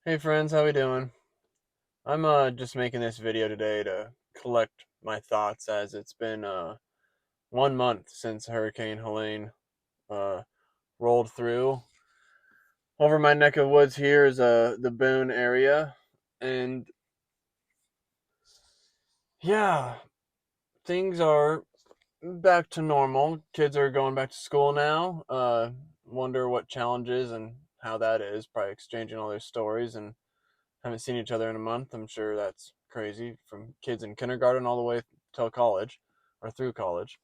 Hey friends, how we doing? I'm just making this video today to collect my thoughts as it's been 1 month since Hurricane Helene uh rolled through. Over my neck of woods here is the Boone area, and yeah, things are back to normal. Kids are going back to school now. Wonder what challenges and how that is. Probably exchanging all their stories and haven't seen each other in a month. I'm sure that's crazy from kids in kindergarten all the way till college or through college.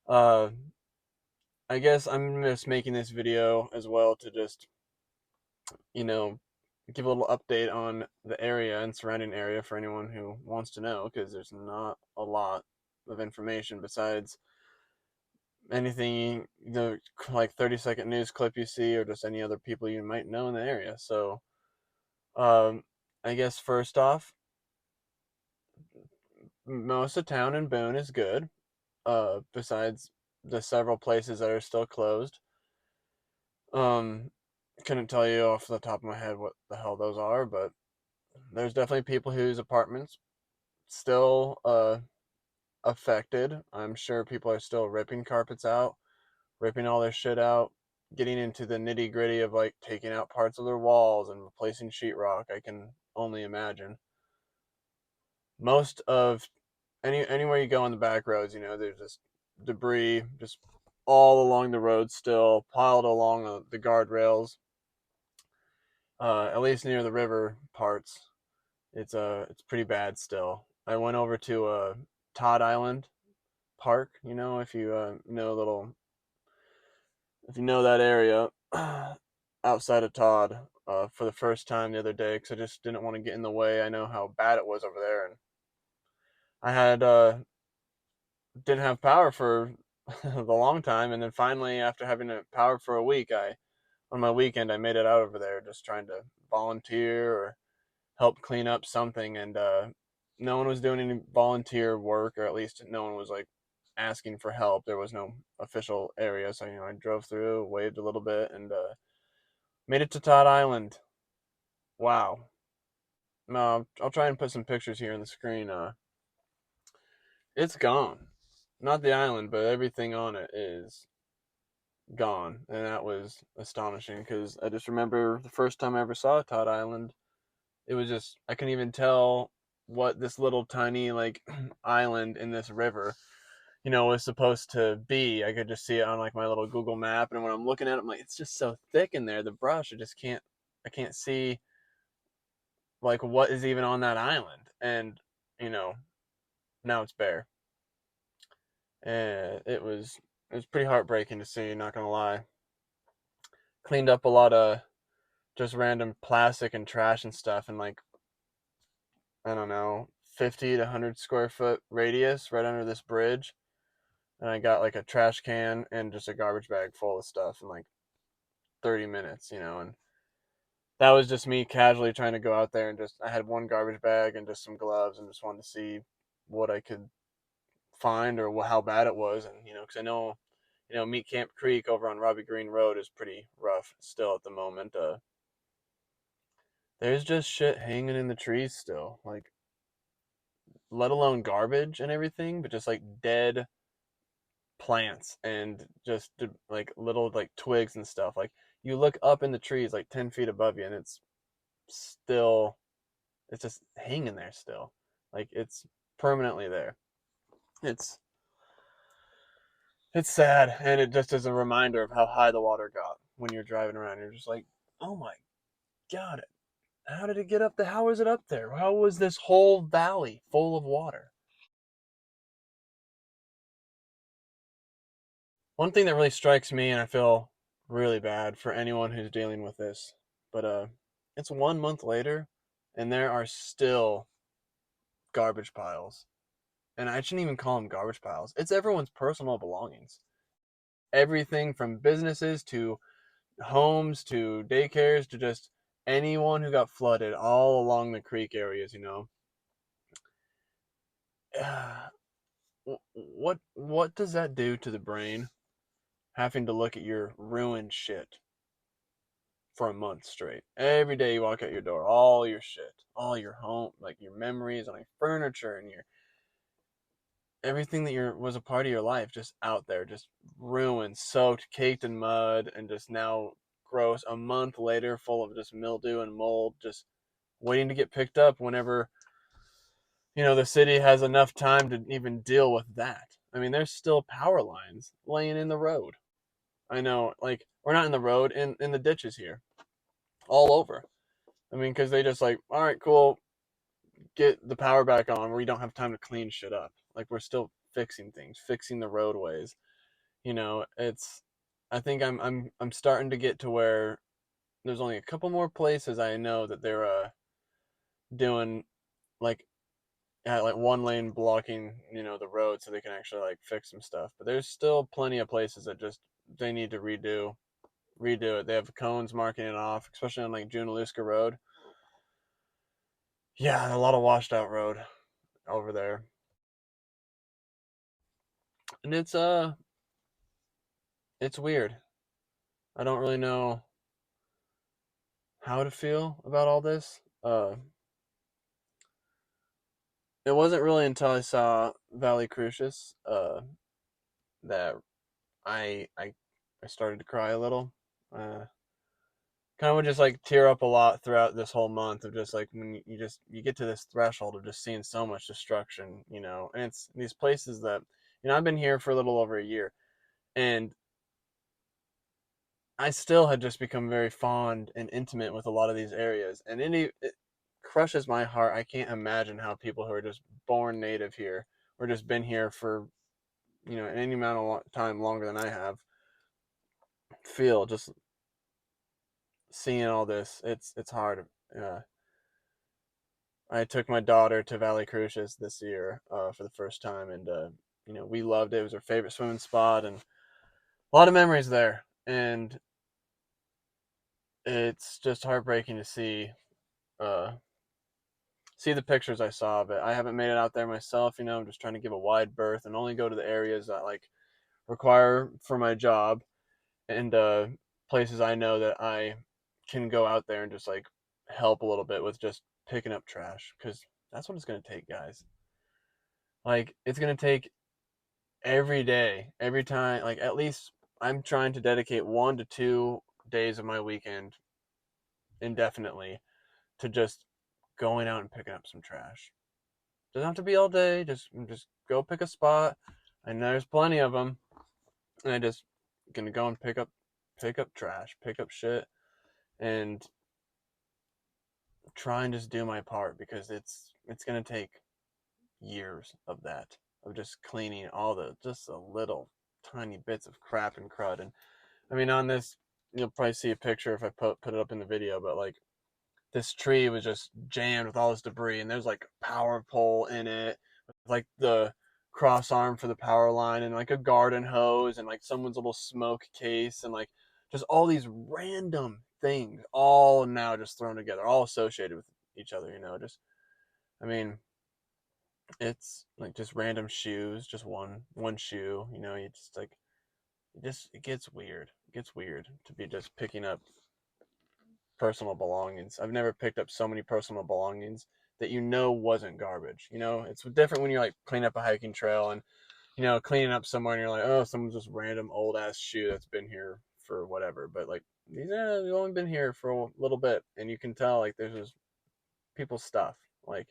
Uh, I guess I'm just making this video as well to just, you know, give a little update on the area and surrounding area for anyone who wants to know because there's not a lot of information besides anything, like 30-second news clip you see or just any other people you might know in the area. So, um, I guess first off, most of town in Boone is good. Besides the several places that are still closed. Um, couldn't tell you off the top of my head what the hell those are, but there's definitely people whose apartments still affected. I'm sure people are still ripping carpets out, ripping all their shit out, getting into the nitty gritty of like taking out parts of their walls and replacing sheetrock. I can only imagine. Most of anywhere you go on the back roads, there's just debris just all along the road still piled along the guardrails. At least near the river parts, it's pretty bad still. I went over to Todd Island Park. If you know little, if you know that area outside of Todd, for the first time the other day because I just didn't want to get in the way. I know how bad it was over there, and I had didn't have power for the long time, and then finally, after having power for a week, I on my weekend I made it out over there, just trying to volunteer or help clean up something, and no one was doing any volunteer work, or at least no one was like asking for help. There was no official area, so I drove through, waved a little bit, and made it to Todd Island. Wow. No, I'll try and put some pictures here on the screen. It's gone. Not the island, but everything on it is gone, and that was astonishing because I just remember the first time I ever saw Todd Island, it was just I couldn't even tell what this little tiny like island in this river, was supposed to be. I could just see it on like my little Google map, and when I'm looking at it, I'm like, it's just so thick in there, the brush. I can't see like what is even on that island, and you know, now it's bare, and it was pretty heartbreaking to see. Not gonna lie, cleaned up a lot of just random plastic and trash and stuff, and like I don't know, 50 to 100 square foot radius right under this bridge. And I got like a trash can and just a garbage bag full of stuff in like 30 minutes, and that was just me casually trying to go out there and just, I had one garbage bag and just some gloves and just wanted to see what I could find or how bad it was. And, because I know, Meat Camp Creek over on Robbie Green Road is pretty rough still at the moment. There's just shit hanging in the trees still, like, let alone garbage and everything, but just like dead plants and just like little like twigs and stuff. Like you look up in the trees like 10 feet above you and still, it's just hanging there still. Like it's permanently there. It's it's sad, and it just is a reminder of how high the water got when you're driving around. You're just like, oh my god, how did it get up there? How is it up there? How was this whole valley full of water? One thing that really strikes me, and I feel really bad for anyone who's dealing with this, but it's 1 month later, and there are still garbage piles. And I shouldn't even call them garbage piles. It's everyone's personal belongings. Everything from businesses to homes to daycares to just anyone who got flooded all along the creek areas. What does that do to the brain? Having to look at your ruined shit. for a month straight. Every day you walk out your door, all your shit, all your home, like your memories and like furniture and your everything that was a part of your life just out there, just ruined, soaked, caked in mud, and just now gross. A month later, full of just mildew and mold, just waiting to get picked up whenever the city has enough time to even deal with that. I mean, there's still power lines laying in the road. I know, like, we're not in the road, in the ditches here, all over. I mean, because they just like, all right, cool, get the power back on. We don't have time to clean shit up. Like, we're still fixing things, fixing the roadways. It's. I think I'm starting to get to where there's only a couple more places I know that they're doing like like one lane blocking the road so they can actually like fix some stuff. But there's still plenty of places that just they need to redo it. They have cones marking it off, especially on like Junaluska Road. Yeah, a lot of washed out road over there, and it's weird. I don't really know how to feel about all this. It wasn't really until I saw Valley Crucis that I I I started to cry a little. Uh, Kind of would just like tear up a lot throughout this whole month of just like when you get to this threshold of just seeing so much destruction, and it's these places that I've been here for a little over a year, and I still had just become very fond and intimate with a lot of these areas, and it crushes my heart. I can't imagine how people who are just born native here or just been here for any amount of time longer than I have feel just seeing all this. It's hard. I took my daughter to Valley Crucis this year for the first time, and we loved it. It was her favorite swimming spot, and a lot of memories there. And it's just heartbreaking to uh, see the pictures I saw of it. I haven't made it out there myself. I'm just trying to give a wide berth and only go to the areas that like require for my job and places I know that I can go out there and just like help a little bit with just picking up trash because that's what it's going to take, guys. Like it's going to take every day, every time, like at least I'm trying to dedicate 1 to 2 days of my weekend indefinitely to just going out and picking up some trash. Doesn't have to be all day. Just go pick a spot. I know there's plenty of them, and I just gonna go and pick up trash, pick up shit, and try and just do my part because it's gonna take years of that of just cleaning all the just the little tiny bits of crap and crud. And I mean, on this, you'll probably see a picture if I put it up in the video, but like this tree was just jammed with all this debris, and there's like a power pole in it, like the cross arm for the power line, and like a garden hose, and like someone's little smoke case, and like just all these random things, all now just thrown together, all associated with each other. Just I mean, it's like just random shoes, just one shoe. You just like it gets weird. It gets weird to be just picking up personal belongings. I've never picked up so many personal belongings that wasn't garbage. It's different when you're like cleaning up a hiking trail and cleaning up somewhere and you're like, oh, someone's just random old ass shoe that's been here for whatever. But like these, they've only been here for a little bit, and you can tell like there's just people's stuff. Like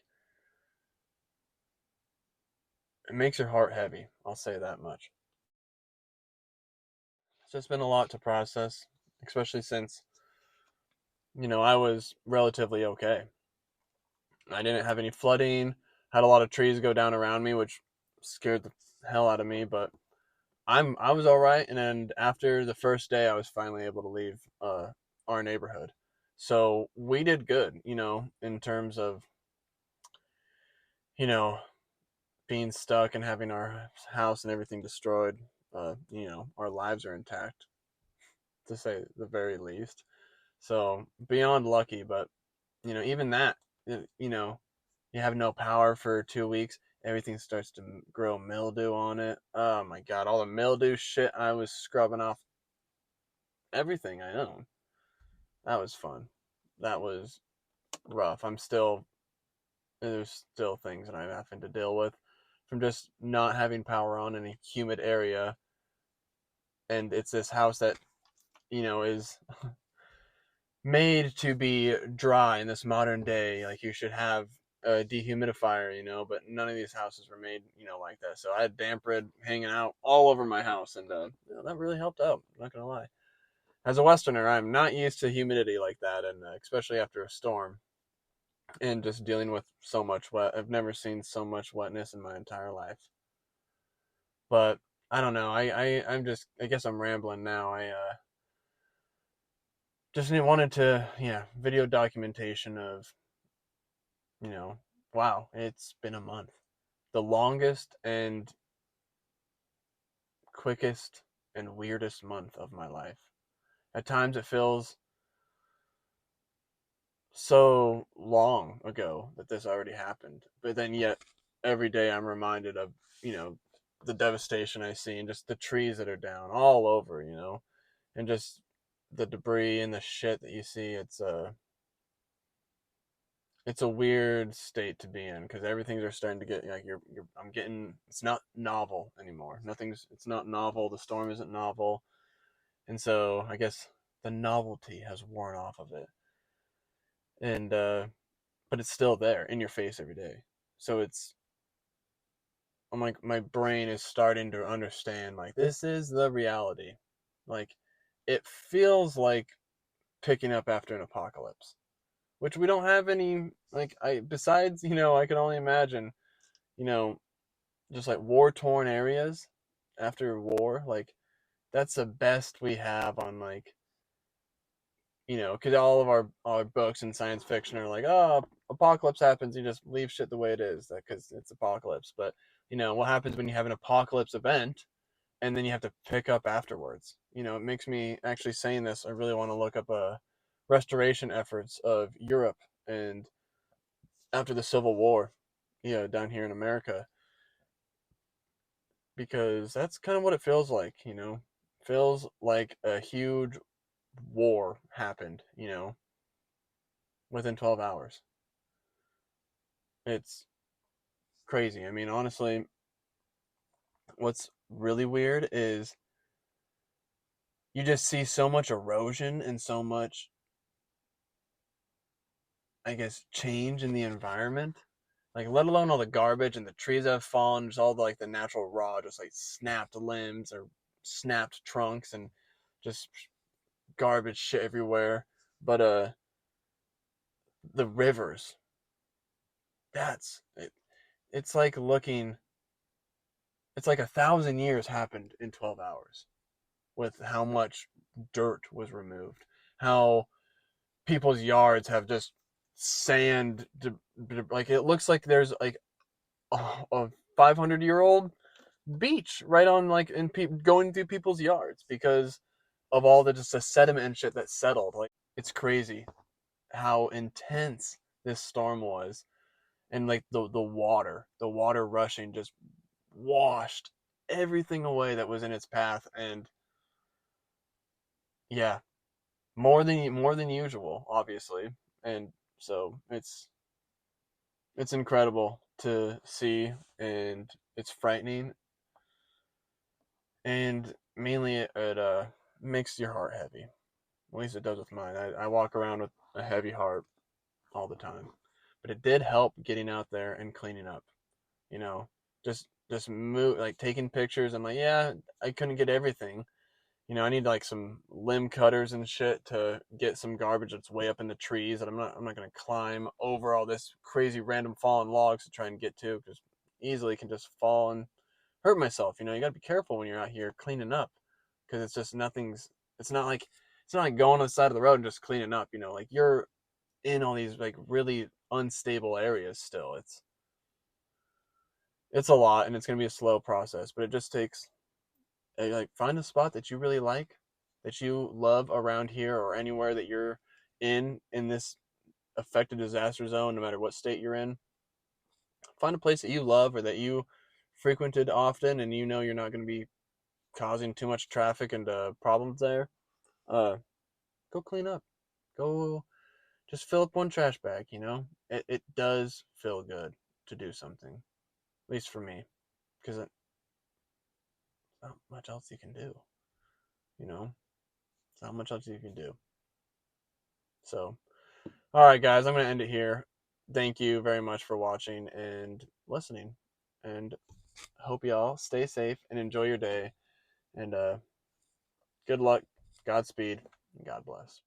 it makes your heart heavy. I'll say that much. So it's been a lot to process, especially since I was relatively okay. I didn't have any flooding. Had a lot of trees go down around me, which scared the hell out of me. But I was all right. And then after the first day, I was finally able to leave our neighborhood. So we did good, in terms of you know being stuck and having our house and everything destroyed. Our lives are intact, to say the very least. So beyond lucky, but even that, you know, you have no power for 2 weeks, everything starts to grow mildew on it. Oh my god, all the mildew shit I was scrubbing off everything I own. That was fun. That was rough. There's still things that I'm having to deal with from just not having power on in a humid area. And it's this house that, is made to be dry in this modern day. Like you should have a dehumidifier, but none of these houses were made, like that. So I had damp red hanging out all over my house, and that really helped out. I'm not gonna lie. As a Westerner, I'm not used to humidity like that, and especially after a storm and just dealing with so much wet. I've never seen so much wetness in my entire life. But I don't know. I guess I'm rambling now. I just wanted to, yeah, video documentation of, you know, wow, it's been a month. The longest and quickest and weirdest month of my life. At times it feels so long ago that this already happened. But then yet every day I'm reminded of, you know, the devastation I see and just the trees that are down all over, and just the debris and the shit that you see. It's a weird state to be in because everything's are starting to get like I'm getting it's not novel anymore. It's not novel. The storm isn't novel, and so I guess the novelty has worn off of it. And but it's still there in your face every day. So I'm like my brain is starting to understand like this is the reality. Like it feels like picking up after an apocalypse, which we don't have any like I besides, I can only imagine, you know, just like war torn areas after war, like that's the best we have on like, because all of our books in science fiction are like, oh, apocalypse happens, you just leave shit the way it is, because it's apocalypse. But what happens when you have an apocalypse event and then you have to pick up afterwards? It makes me actually saying this. I really want to look up restoration efforts of Europe and after the Civil War, down here in America, because that's kind of what it feels like. Feels like a huge war happened. Within 12 hours. It's crazy. I mean, honestly, what's really weird is you just see so much erosion and so much, I guess, change in the environment. Like, let alone all the garbage and the trees that have fallen, just all the, like the natural raw, just like snapped limbs or snapped trunks and just garbage shit everywhere. But the rivers, that's it. It's like looking. It's like 1,000 years happened in 12 hours with how much dirt was removed, how people's yards have just sand, like it looks like there's like a 500-year-old beach right on like going through people's yards because of all the just the sediment and shit that settled. Like it's crazy how intense this storm was, and like the water rushing just washed everything away that was in its path. And yeah, more than usual, obviously. And so it's incredible to see, and it's frightening, and mainly it makes your heart heavy. At least it does with mine. I walk around with a heavy heart all the time, but it did help getting out there and cleaning up. You know, just move, like taking pictures. I'm like, yeah, I couldn't get everything. I need like some limb cutters and shit to get some garbage that's way up in the trees that I'm not gonna climb over all this crazy random fallen logs to try and get to, because easily can just fall and hurt myself. You gotta be careful when you're out here cleaning up, because it's just nothing's. It's not like going on the side of the road and just cleaning up. Like you're in all these like really unstable areas still. It's a lot, and it's gonna be a slow process, but it just takes like find a spot that you really like, that you love around here or anywhere that you're in this affected disaster zone, no matter what state you're in. Find a place that you love or that you frequented often, and you're not going to be causing too much traffic and problems there. uh Go clean up. Go just fill up one trash bag, you know? It does feel good to do something, at least for me, because it's not much else you can do, you know? It's not much else you can do. So, all right, guys, I'm going to end it here. Thank you very much for watching and listening. And hope y'all stay safe and enjoy your day. And good luck, Godspeed, and God bless.